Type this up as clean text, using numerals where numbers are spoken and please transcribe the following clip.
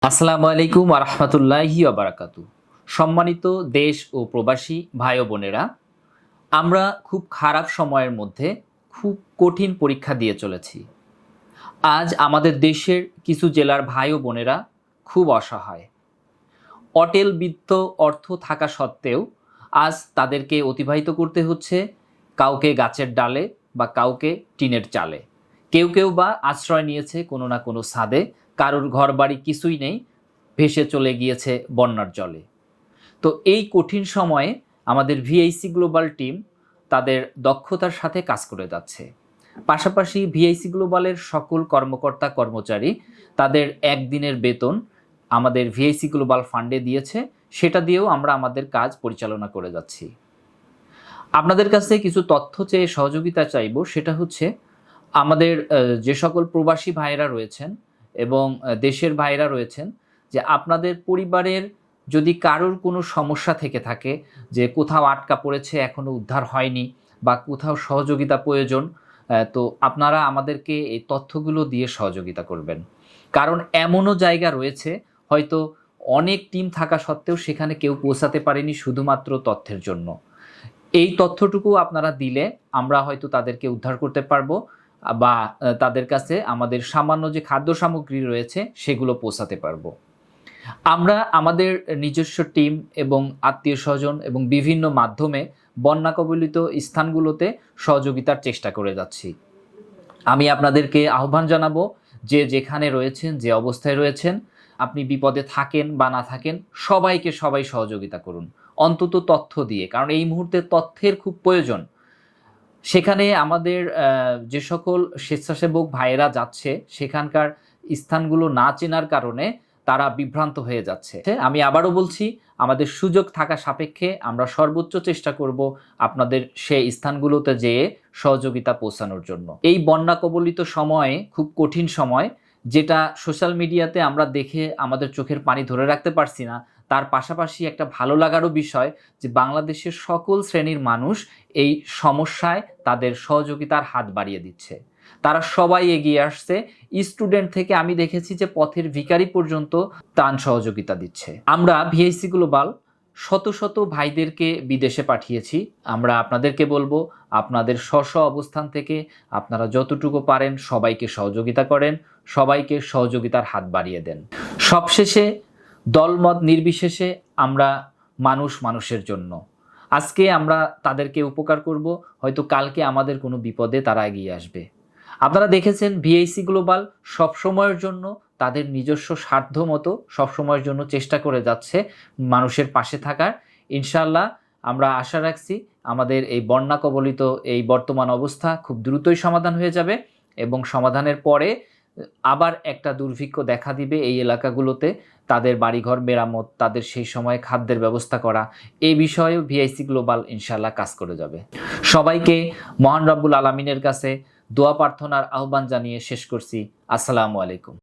আসসালামু আলাইকুম ওয়া রাহমাতুল্লাহি ওয়া বারাকাতুহু। সম্মানিত দেশ ও প্রবাসী ভাই ও বোনেরা, আমরা খুব খারাপ সময়ের মধ্যে খুব কঠিন পরীক্ষা দিয়ে চলেছি। আজ আমাদের দেশের কিছু জেলার ভাই ও বোনেরা খুব অসহায়। অটেল বিত্ত অর্থ থাকা সত্ত্বেও আজ তাদেরকে অতিবাহিত করতে হচ্ছে কাউকে গাছের ডালে বা কাউকে টিনের চালে। কেউ কেউ বা আশ্রয় নিয়েছে কোনো না কোনো ছাদে, কারোর ঘরবাড়ি কিছুই নেই, ভেসে চলে গিয়েছে বন্যার জলে। তো এই কঠিন সময়ে আমাদের ভিআইসি গ্লোবাল টিম তাদের দক্ষতার সাথে কাজ করে যাচ্ছে। পাশাপাশি ভিআইসি গ্লোবালের সকল কর্মকর্তা কর্মচারী তাদের একদিনের বেতন আমাদের ভিআইসি গ্লোবাল ফান্ডে দিয়েছে, সেটা দিয়েও আমরা আমাদের কাজ পরিচালনা করে যাচ্ছি। আপনাদের কাছে কিছু তথ্য চেয়ে সহযোগিতা চাইব, সেটা হচ্ছে আমাদের যে সকল প্রবাসী ভাইয়েরা রয়েছেন এবং দেশের ভাইয়েরা রয়েছেন, যে আপনাদের পরিবারের যদি কারোর কোনো সমস্যা থেকে থাকে, যে কোথাও আটকা পড়েছে এখনও উদ্ধার হয়নি বা কোথাও সহযোগিতা প্রয়োজন, তো আপনারা আমাদেরকে এই তথ্যগুলো দিয়ে সহযোগিতা করবেন। কারণ এমনও জায়গা রয়েছে হয়তো অনেক টিম থাকা সত্ত্বেও সেখানে কেউ পৌঁছাতে পারেনি শুধুমাত্র তথ্যের জন্য। এই তথ্যটুকু আপনারা দিলে আমরা হয়তো তাদেরকে উদ্ধার করতে পারবো বা তাদের কাছে আমাদের সামান্য যে খাদ্য সামগ্রী রয়েছে সেগুলো পৌঁছাতে পারবো। আমরা আমাদের নিজস্ব টিম এবং আত্মীয় স্বজন এবং বিভিন্ন মাধ্যমে বন্যা কবলিত স্থানগুলোতে সহযোগিতার চেষ্টা করে যাচ্ছি। আমি আপনাদেরকে আহ্বান জানাবো যে যেখানে রয়েছেন, যে অবস্থায় রয়েছেন, আপনি বিপদে থাকেন বা না থাকেন, সবাইকে সবাই সহযোগিতা করুন, অন্তত তথ্য দিয়ে, কারণ এই মুহূর্তে তথ্যের খুব প্রয়োজন। সেখানে আমাদের যে সকল স্বেচ্ছাসেবক ভাইয়েরা যাচ্ছে সেখানকার স্থানগুলো না চেনার কারণে তারা বিভ্রান্ত হয়ে যাচ্ছে। আমি আবারও বলছি, আমাদের সুযোগ থাকা সাপেক্ষে আমরা সর্বোচ্চ চেষ্টা করব আপনাদের সেই স্থানগুলোতে যেয়ে সহযোগিতা পৌঁছানোর জন্য। এই বন্যা কবলিত সময়ে, খুব কঠিন সময়, যেটা সোশ্যাল মিডিয়াতে আমরা দেখে আমাদের চোখের পানি ধরে রাখতে পারছি না, তার পাশাপাশি একটা ভালো লাগারও বিষয় যে বাংলাদেশের সকল শ্রেণীর মানুষ এই সমস্যায় তাদের সহযোগিতার হাত বাড়িয়ে দিচ্ছে। তারা সবাই এগিয়ে আসছে। স্টুডেন্ট থেকে আমি দেখেছি যে পথের ভিখারি পর্যন্ত ত্রাণ সহযোগিতা দিচ্ছে। আমরা ভিআইসি গ্লোবাল শত শত ভাইদেরকে বিদেশে পাঠিয়েছি। আমরা আপনাদেরকে বলবো, আপনাদের স্ব অবস্থান থেকে আপনারা যতটুকু পারেন সবাইকে সহযোগিতা করেন, সবাইকে সহযোগিতার হাত বাড়িয়ে দেন। সবশেষে দলমত নির্বিশেষে আমরা মানুষ মানুষের জন্য। আজকে আমরা তাদেরকে উপকার করব, হয়তো কালকে আমাদের কোনো বিপদে তারা এগিয়ে আসবে। আপনারা দেখেছেন ভিআইসি গ্লোবাল সবসময়ের জন্য তাদের নিজস্ব স্বার্থ মতো সবসময়ের জন্য চেষ্টা করে যাচ্ছে মানুষের পাশে থাকার। ইনশাআল্লাহ আমরা আশা রাখছি আমাদের এই বন্যা কবলিত এই বর্তমান অবস্থা খুব দ্রুতই সমাধান হয়ে যাবে এবং সমাধানের পরে আবার একটা দুর্ভিক্ষ দেখা দিবে এই এলাকাগুলোতে। তাদের বাড়িঘর মেরামত, তাদের সেই সময়ে খাদ্যের ব্যবস্থা করা, এই বিষয়েও ভিআইসি গ্লোবাল ইনশাআল্লাহ কাজ করে যাবে। সবাইকে মহান রব্বুল আলামিনের কাছে দোয়া প্রার্থনার আহ্বান জানিয়ে শেষ করছি। আসসালামু আলাইকুম।